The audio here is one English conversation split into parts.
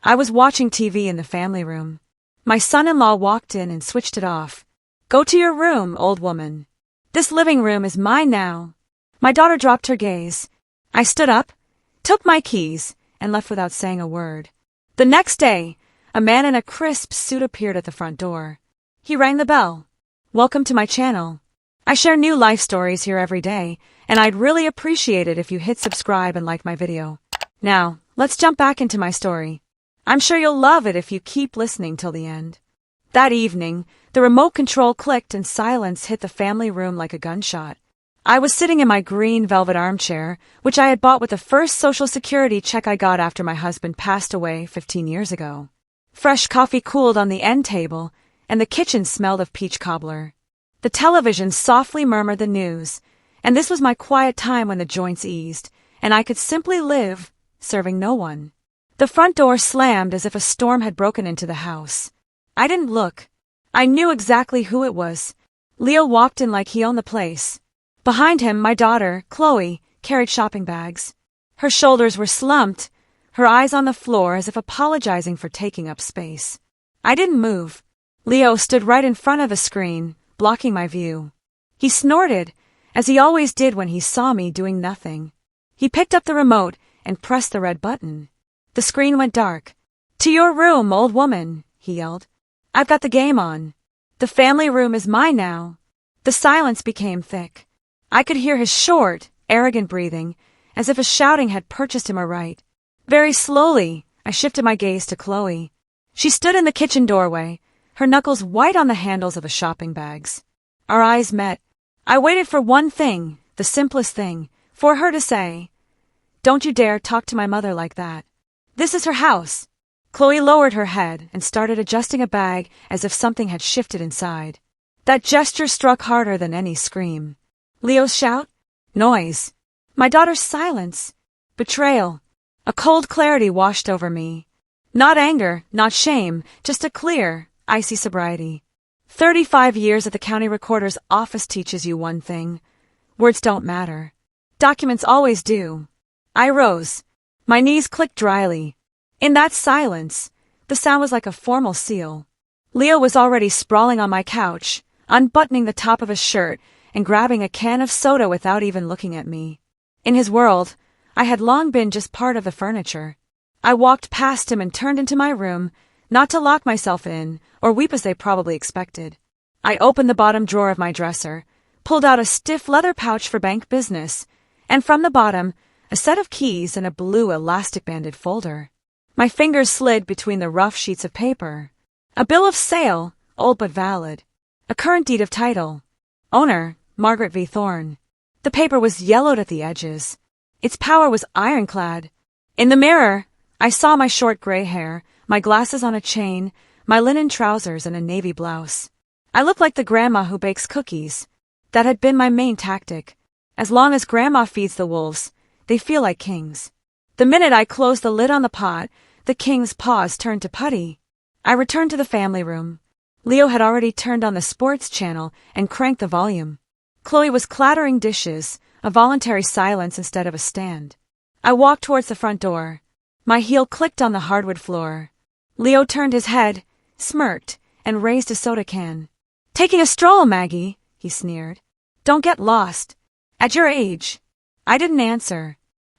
I was watching TV in the family room. My son-in-law walked in and switched it off. "Go to your room, old woman. This living room is mine now." My daughter dropped her gaze. I stood up, took my keys, and left without saying a word. The next day, a man in a crisp suit appeared at the front door. He rang the bell. "Welcome to my channel. I share new life stories here every day, and I'd really appreciate it if you hit subscribe and like my video. Now, let's jump back into my story. I'm sure you'll love it if you keep listening till the end." That evening, the remote control clicked and silence hit the family room like a gunshot. I was sitting in my green velvet armchair, which I had bought with the first Social Security check I got after my husband passed away 15 years ago. Fresh coffee cooled on the end table, and the kitchen smelled of peach cobbler. The television softly murmured the news, and this was my quiet time when the joints eased, and I could simply live, serving no one. The front door slammed as if a storm had broken into the house. I didn't look. I knew exactly who it was. Leo walked in like he owned the place. Behind him, my daughter, Chloe, carried shopping bags. Her shoulders were slumped, her eyes on the floor as if apologizing for taking up space. I didn't move. Leo stood right in front of the screen, blocking my view. He snorted, as he always did when he saw me doing nothing. He picked up the remote and pressed the red button. The screen went dark. "To your room, old woman," he yelled. "I've got the game on. The family room is mine now." The silence became thick. I could hear his short, arrogant breathing, as if a shouting had purchased him a right. Very slowly, I shifted my gaze to Chloe. She stood in the kitchen doorway, her knuckles white on the handles of the shopping bags. Our eyes met. I waited for one thing, the simplest thing, for her to say, "Don't you dare talk to my mother like that. This is her house." Chloe lowered her head and started adjusting a bag as if something had shifted inside. That gesture struck harder than any scream. Leo's shout? Noise. My daughter's silence. Betrayal. A cold clarity washed over me. Not anger, not shame, just a clear, icy sobriety. 35 years at the county recorder's office teaches you one thing. Words don't matter. Documents always do. I rose. My knees clicked dryly. In that silence, the sound was like a formal seal. Leo was already sprawling on my couch, unbuttoning the top of his shirt and grabbing a can of soda without even looking at me. In his world, I had long been just part of the furniture. I walked past him and turned into my room, not to lock myself in or weep as they probably expected. I opened the bottom drawer of my dresser, pulled out a stiff leather pouch for bank business, and from the bottom, a set of keys and a blue elastic-banded folder. My fingers slid between the rough sheets of paper. A bill of sale, old but valid. A current deed of title. Owner, Margaret V. Thorne. The paper was yellowed at the edges. Its power was ironclad. In the mirror, I saw my short gray hair, my glasses on a chain, my linen trousers and a navy blouse. I looked like the grandma who bakes cookies. That had been my main tactic. As long as grandma feeds the wolves, they feel like kings. The minute I closed the lid on the pot, the king's paws turned to putty. I returned to the family room. Leo had already turned on the sports channel and cranked the volume. Chloe was clattering dishes, a voluntary silence instead of a stand. I walked towards the front door. My heel clicked on the hardwood floor. Leo turned his head, smirked, and raised a soda can. "Taking a stroll, Maggie," he sneered. "Don't get lost. At your age." I didn't answer.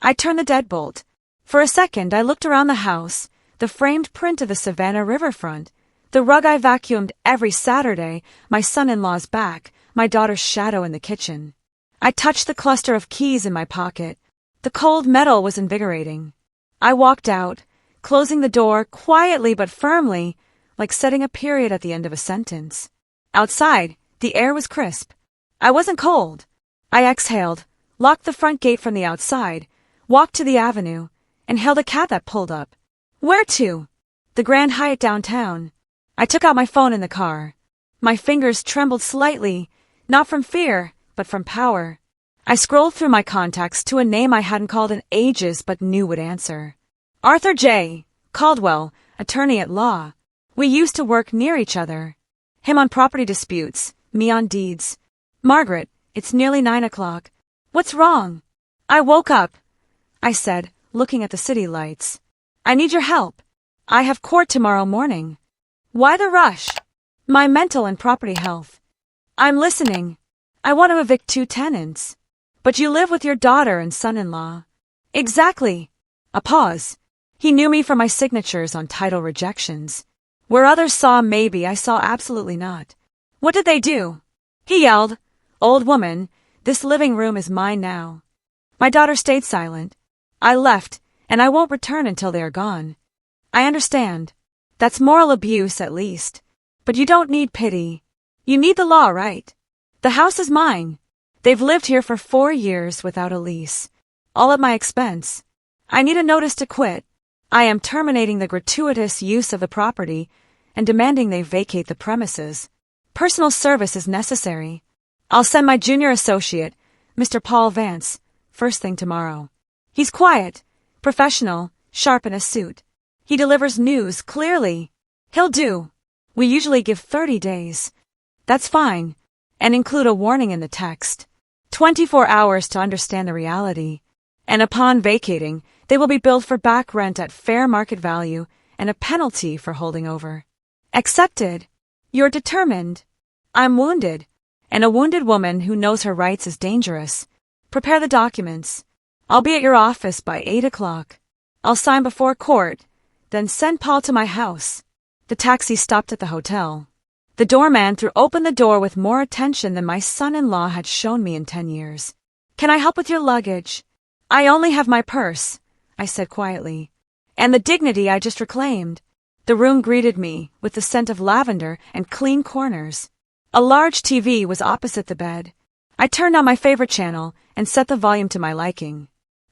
I turned the deadbolt. For a second, I looked around the house, the framed print of the Savannah riverfront, the rug I vacuumed every Saturday, my son-in-law's back, my daughter's shadow in the kitchen. I touched the cluster of keys in my pocket. The cold metal was invigorating. I walked out, closing the door quietly but firmly, like setting a period at the end of a sentence. Outside, the air was crisp. I wasn't cold. I exhaled, locked the front gate from the outside, walked to the avenue, and hailed a cab that pulled up. "Where to?" "The Grand Hyatt downtown." I took out my phone in the car. My fingers trembled slightly, not from fear, but from power. I scrolled through my contacts to a name I hadn't called in ages but knew would answer. Arthur J. Caldwell, attorney at law. We used to work near each other. Him on property disputes, me on deeds. "Margaret, it's nearly 9 o'clock. What's wrong?" "I woke up," I said, looking at the city lights. "I need your help." I have court tomorrow morning. Why the rush? My mental and property health. I'm listening. I want to evict 2 tenants. But you live with your daughter and son-in-law. Exactly. A pause. He knew me from my signatures on title rejections. Where others saw maybe, I saw absolutely not. What did they do? He yelled, "Old woman, this living room is mine now." My daughter stayed silent. I left, and I won't return until they are gone. I understand. That's moral abuse at least. But you don't need pity. You need the law, right? The house is mine. They've lived here for 4 years without a lease. All at my expense. I need a notice to quit. I am terminating the gratuitous use of the property and demanding they vacate the premises. Personal service is necessary. I'll send my junior associate, Mr. Paul Vance, first thing tomorrow. He's quiet, professional, sharp in a suit. He delivers news clearly. He'll do. We usually give 30 days. That's fine. And include a warning in the text. 24 hours to understand the reality. And upon vacating, they will be billed for back rent at fair market value and a penalty for holding over. Accepted. You're determined. I'm wounded. And a wounded woman who knows her rights is dangerous. Prepare the documents. I'll be at your office by 8 o'clock. I'll sign before court, then send Paul to my house. The taxi stopped at the hotel. The doorman threw open the door with more attention than my son-in-law had shown me in 10 years. Can I help with your luggage? I only have my purse, I said quietly, and the dignity I just reclaimed. The room greeted me with the scent of lavender and clean corners. A large TV was opposite the bed. I turned on my favorite channel and set the volume to my liking.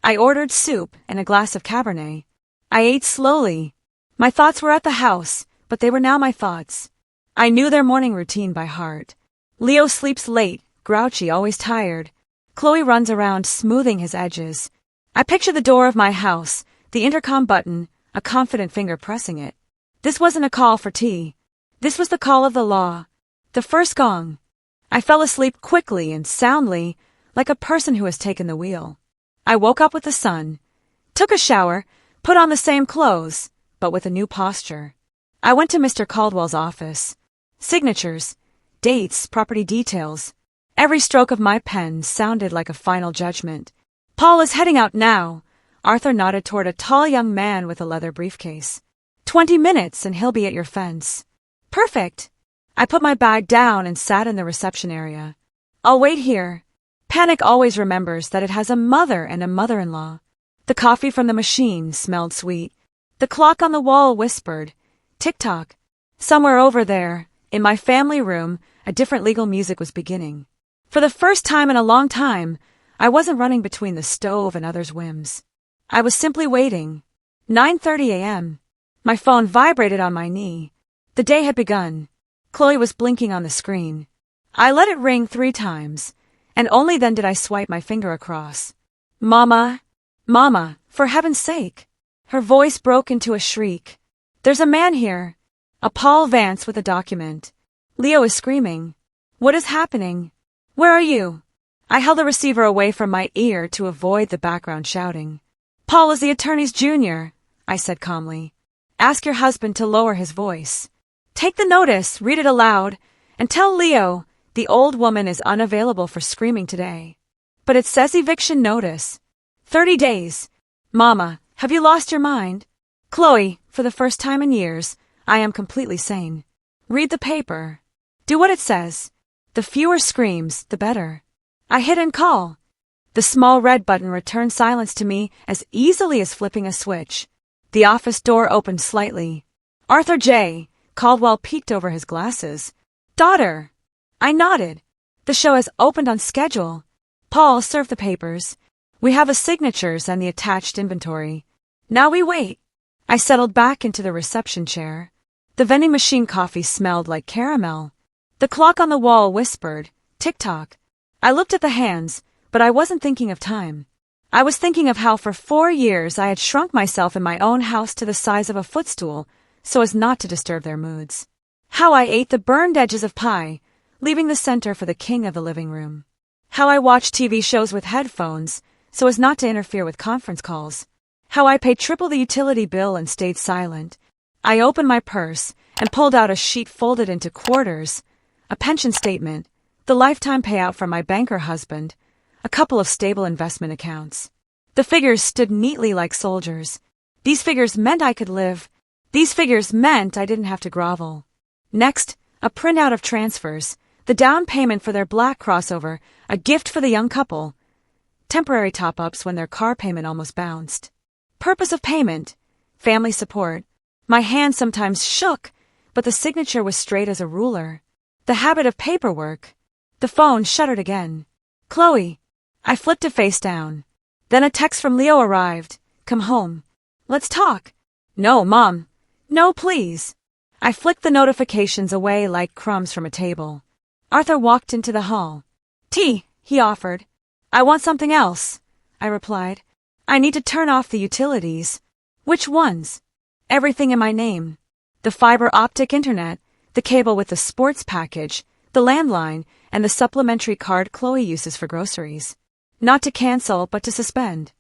I ordered soup and a glass of Cabernet. I ate slowly. My thoughts were at the house, but they were now my thoughts. I knew their morning routine by heart. Leo sleeps late, grouchy, always tired. Chloe runs around smoothing his edges. I picture the door of my house, the intercom button, a confident finger pressing it. This wasn't a call for tea. This was the call of the law. The first gong. I fell asleep quickly and soundly, like a person who has taken the wheel. I woke up with the sun, took a shower, put on the same clothes, but with a new posture. I went to Mr. Caldwell's office. Signatures, dates, property details. Every stroke of my pen sounded like a final judgment. Paul is heading out now. Arthur nodded toward a tall young man with a leather briefcase. 20 minutes and he'll be at your fence. Perfect. I put my bag down and sat in the reception area. I'll wait here. Panic always remembers that it has a mother and a mother-in-law. The coffee from the machine smelled sweet. The clock on the wall whispered, "Tick-tock." Somewhere over there, in my family room, a different legal music was beginning. For the first time in a long time, I wasn't running between the stove and others' whims. I was simply waiting. 9:30 a.m. My phone vibrated on my knee. The day had begun. Chloe was blinking on the screen. I let it ring 3 times, and only then did I swipe my finger across. Mama, Mama, for heaven's sake. Her voice broke into a shriek. There's a man here. A Paul Vance with a document. Leo is screaming. What is happening? Where are you? I held the receiver away from my ear to avoid the background shouting. Paul is the attorney's junior, I said calmly. Ask your husband to lower his voice. Take the notice, read it aloud, and tell Leo the old woman is unavailable for screaming today. But it says eviction notice. 30 days. Mama, have you lost your mind? Chloe, for the first time in years, I am completely sane. Read the paper. Do what it says. The fewer screams, the better. I hit and call. The small red button returned silence to me as easily as flipping a switch. The office door opened slightly. Arthur J. Caldwell peeked over his glasses. Daughter. I nodded. The show has opened on schedule. Paul, serve the papers. We have the signatures and the attached inventory. Now we wait. I settled back into the reception chair. The vending machine coffee smelled like caramel. The clock on the wall whispered, tick-tock. I looked at the hands, but I wasn't thinking of time. I was thinking of how for 4 years I had shrunk myself in my own house to the size of a footstool so as not to disturb their moods. How I ate the burned edges of pie, leaving the center for the king of the living room. How I watched TV shows with headphones so as not to interfere with conference calls. How I paid triple the utility bill and stayed silent. I opened my purse and pulled out a sheet folded into quarters, a pension statement, the lifetime payout from my banker husband, a couple of stable investment accounts. The figures stood neatly like soldiers. These figures meant I could live. These figures meant I didn't have to grovel. Next, a printout of transfers, the down payment for their black crossover, a gift for the young couple, temporary top-ups when their car payment almost bounced. Purpose of payment, family support. My hand sometimes shook, but the signature was straight as a ruler. The habit of paperwork. The phone shuddered again. Chloe. I flipped it face down. Then a text from Leo arrived. Come home. Let's talk. No, Mom. No, please. I flicked the notifications away like crumbs from a table. Arthur walked into the hall. Tea, he offered. I want something else, I replied. I need to turn off the utilities. Which ones? Everything in my name. The fiber optic internet, the cable with the sports package, the landline, and the supplementary card Chloe uses for groceries. Not to cancel, but to suspend.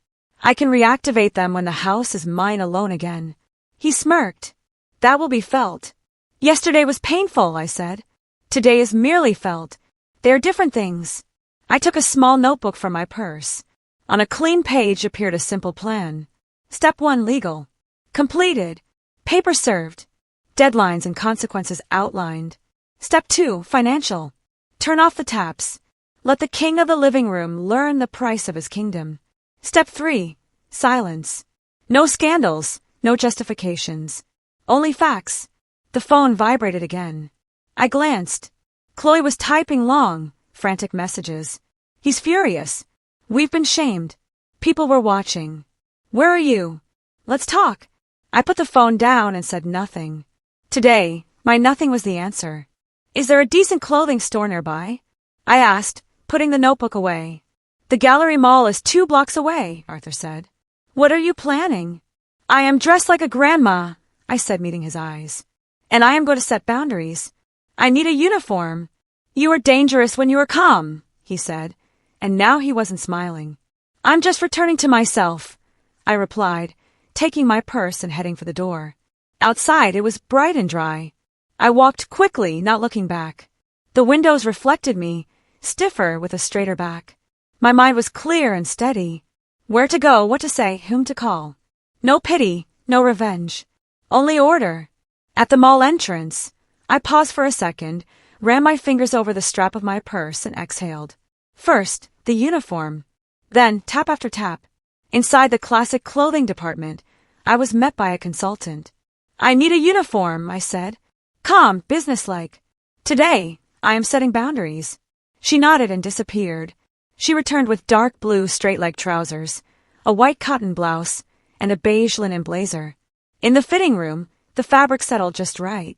I can reactivate them when the house is mine alone again. He smirked. That will be felt. Yesterday was painful, I said. Today is merely felt. They are different things. I took a small notebook from my purse. On a clean page appeared a simple plan. Step 1, legal. Completed. Paper served. Deadlines and consequences outlined. Step 2, financial. Turn off the taps. Let the king of the living room learn the price of his kingdom. Step 3, silence. No scandals, no justifications. Only facts. The phone vibrated again. I glanced. Chloe was typing long, frantic messages. He's furious. We've been shamed. People were watching. Where are you? Let's talk. I put the phone down and said nothing. Today, my nothing was the answer. Is there a decent clothing store nearby? I asked, putting the notebook away. The Gallery Mall is 2 blocks away, Arthur said. What are you planning? I am dressed like a grandma, I said, meeting his eyes. And I am going to set boundaries. I need a uniform. You are dangerous when you are calm, he said, and now he wasn't smiling. I'm just returning to myself, I replied, taking my purse and heading for the door. Outside it was bright and dry. I walked quickly, not looking back. The windows reflected me, stiffer with a straighter back. My mind was clear and steady. Where to go, what to say, whom to call. No pity, no revenge. Only order. At the mall entrance, I paused for a second, ran my fingers over the strap of my purse and exhaled. First, the uniform. Then, tap after tap. Inside the classic clothing department, I was met by a consultant. I need a uniform, I said. Calm, businesslike. Today, I am setting boundaries. She nodded and disappeared. She returned with dark blue straight-leg trousers, a white cotton blouse, and a beige linen blazer. In the fitting room, the fabric settled just right.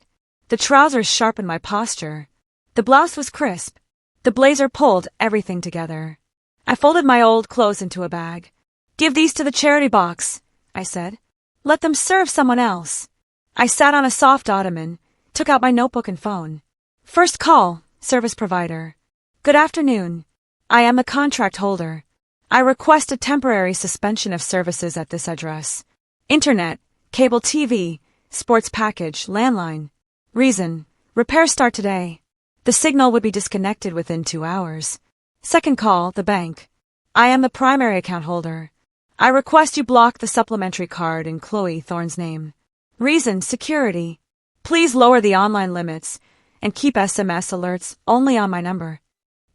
The trousers sharpened my posture. The blouse was crisp. The blazer pulled everything together. I folded my old clothes into a bag. Give these to the charity box, I said. Let them serve someone else. I sat on a soft ottoman, took out my notebook and phone. First call, service provider. Good afternoon. I am a contract holder. I request a temporary suspension of services at this address. Internet, cable TV, sports package, landline. Reason, repairs start today. The signal would be disconnected within 2 hours. Second call, the bank. I am the primary account holder. I request you block the supplementary card in Chloe Thorne's name. Reason, security. Please lower the online limits and keep SMS alerts only on my number.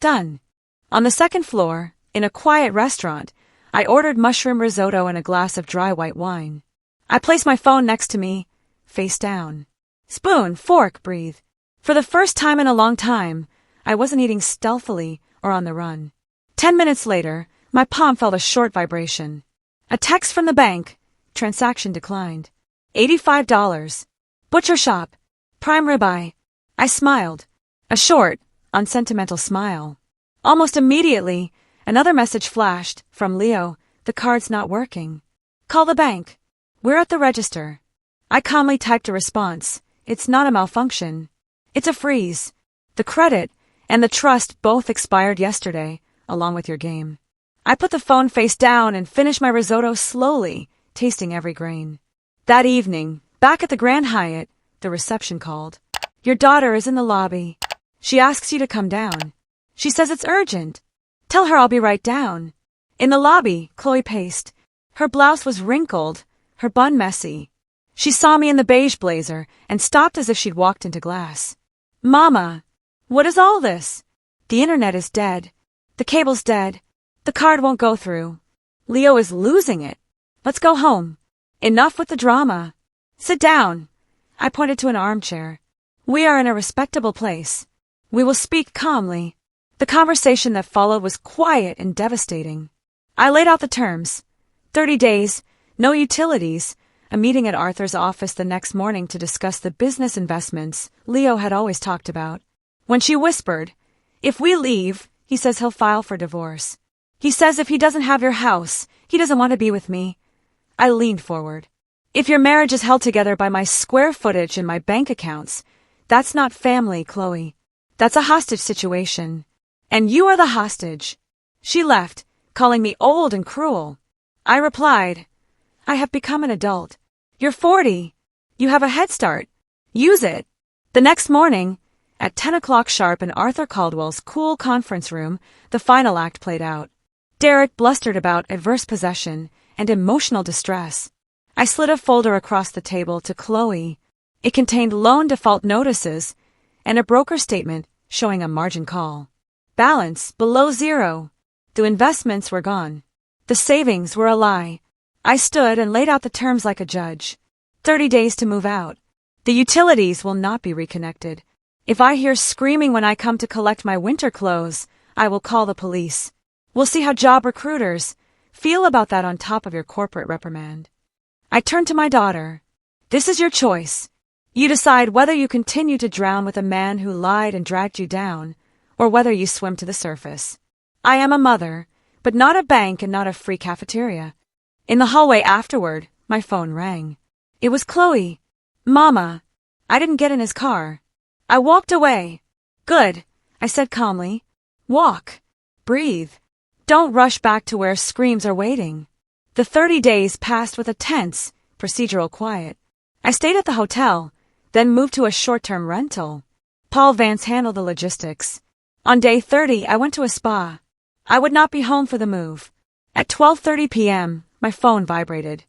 Done. On the second floor, in a quiet restaurant, I ordered mushroom risotto and a glass of dry white wine. I placed my phone next to me, face down. Spoon, fork, breathe. For the first time in a long time, I wasn't eating stealthily or on the run. 10 minutes later, my palm felt a short vibration. A text from the bank. Transaction declined. $85. Butcher shop. Prime ribeye. I smiled. A short, unsentimental smile. Almost immediately, another message flashed from Leo. The card's not working. Call the bank. We're at the register. I calmly typed a response. It's not a malfunction. It's a freeze. The credit and the trust both expired yesterday, along with your game. I put the phone face down and finished my risotto slowly, tasting every grain. That evening, Back at the Grand Hyatt, the reception called. Your daughter is in the lobby. She asks you to come down. She says it's urgent. Tell her I'll be right down. In the lobby, Chloe paced. Her blouse was wrinkled, her bun messy. She saw me in the beige blazer and stopped as if she'd walked into glass. Mama, what is all this? The internet is dead. The cable's dead. The card won't go through. Leo is losing it. Let's go home. Enough with the drama. Sit down. I pointed to an armchair. We are in a respectable place. We will speak calmly. The conversation that followed was quiet and devastating. I laid out the terms. 30 days, no utilities, a meeting at Arthur's office the next morning to discuss the business investments Leo had always talked about. When she whispered, if we leave, he says he'll file for divorce. He says if he doesn't have your house, he doesn't want to be with me. I leaned forward. If your marriage is held together by my square footage and my bank accounts, that's not family, Chloe. That's a hostage situation. And you are the hostage. She left, calling me old and cruel. I replied, I have become an adult. You're 40. You have a head start. Use it. The next morning, at 10 o'clock sharp in Arthur Caldwell's cool conference room, the final act played out. Derek blustered about adverse possession and emotional distress. I slid a folder across the table to Chloe. It contained loan default notices and a broker statement showing a margin call. Balance below zero. The investments were gone. The savings were a lie. I stood and laid out the terms like a judge. 30 days to move out. The utilities will not be reconnected. If I hear screaming when I come to collect my winter clothes, I will call the police. We'll see how job recruiters feel about that on top of your corporate reprimand. I turned to my daughter. This is your choice. You decide whether you continue to drown with a man who lied and dragged you down, or whether you swim to the surface. I am a mother, but not a bank and not a free cafeteria. In the hallway afterward, my phone rang. It was Chloe. Mama. I didn't get in his car. I walked away. Good, I said calmly. Walk. Breathe. Don't rush back to where screams are waiting. The 30 days passed with a tense, procedural quiet. I stayed at the hotel, then moved to a short-term rental. Paul Vance handled the logistics. On day 30, I went to a spa. I would not be home for the move. At 12:30 p.m., my phone vibrated.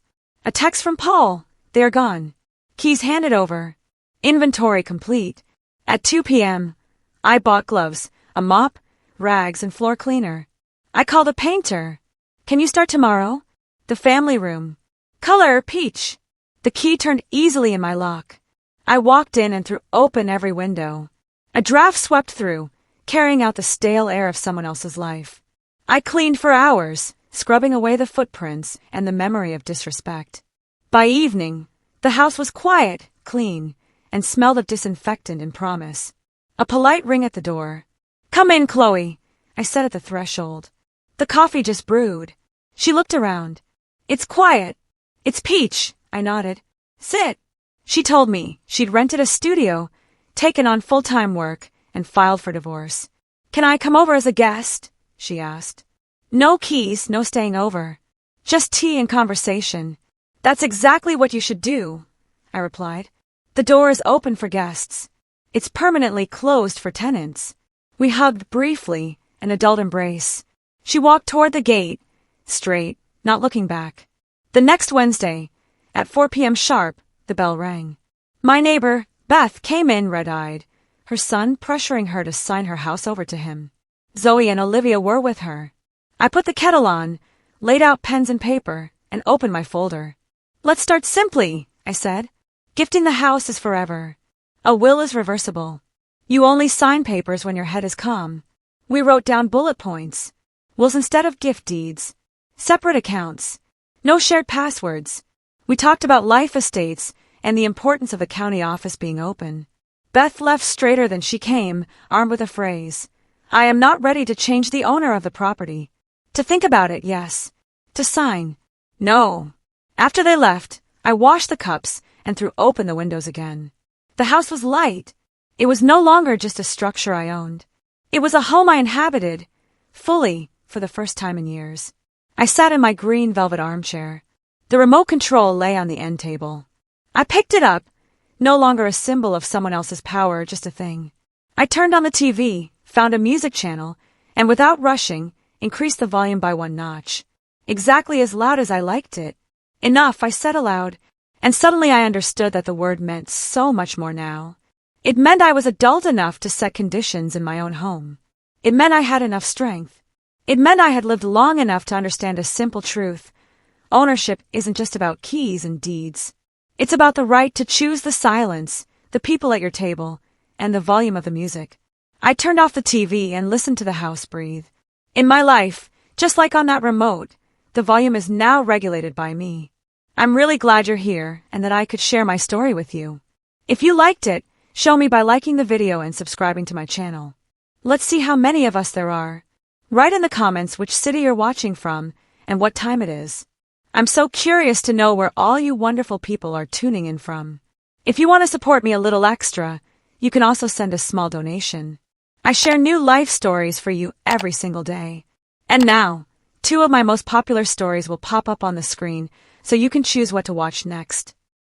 A text from Paul. They are gone. Keys handed over. Inventory complete. At 2 p.m., I bought gloves, a mop, rags, and floor cleaner. I called a painter. Can you start tomorrow? The family room. Color, peach. The key turned easily in my lock. I walked in and threw open every window. A draft swept through, carrying out the stale air of someone else's life. I cleaned for hours, scrubbing away the footprints and the memory of disrespect. By evening, the house was quiet, clean, and smelled of disinfectant and promise. A polite ring at the door. Come in, Chloe, I said at the threshold. The coffee just brewed. She looked around. It's quiet. It's peach, I nodded. Sit. She told me she'd rented a studio, taken on full-time work, and filed for divorce. Can I come over as a guest? She asked. No keys, no staying over. Just tea and conversation. That's exactly what you should do, I replied. The door is open for guests. It's permanently closed for tenants. We hugged briefly, an adult embrace. She walked toward the gate, straight, not looking back. The next Wednesday, at 4 p.m. sharp, the bell rang. My neighbor, Beth, came in red-eyed, her son pressuring her to sign her house over to him. Zoe and Olivia were with her. I put the kettle on, laid out pens and paper, and opened my folder. Let's start simply, I said. Gifting the house is forever. A will is reversible. You only sign papers when your head is calm. We wrote down bullet points. Wills instead of gift deeds. Separate accounts. No shared passwords. We talked about life estates and the importance of the county office being open. Beth left straighter than she came, armed with a phrase. I am not ready to change the owner of the property. To think about it, yes. To sign, no. After they left, I washed the cups and threw open the windows again. The house was light. It was no longer just a structure I owned. It was a home I inhabited, fully, for the first time in years. I sat in my green velvet armchair. The remote control lay on the end table. I picked it up, no longer a symbol of someone else's power, just a thing. I turned on the TV, found a music channel, and without rushing, increased the volume by one notch. Exactly as loud as I liked it. Enough, I said aloud, and suddenly I understood that the word meant so much more now. It meant I was adult enough to set conditions in my own home. It meant I had enough strength. It meant I had lived long enough to understand a simple truth. Ownership isn't just about keys and deeds. It's about the right to choose the silence, the people at your table, and the volume of the music. I turned off the TV and listened to the house breathe. In my life, just like on that remote, the volume is now regulated by me. I'm really glad you're here and that I could share my story with you. If you liked it, show me by liking the video and subscribing to my channel. Let's see how many of us there are. Write in the comments which city you're watching from and what time it is. I'm so curious to know where all you wonderful people are tuning in from. If you want to support me a little extra, you can also send a small donation. I share new life stories for you every single day. And now, 2 of my most popular stories will pop up on the screen so you can choose what to watch next.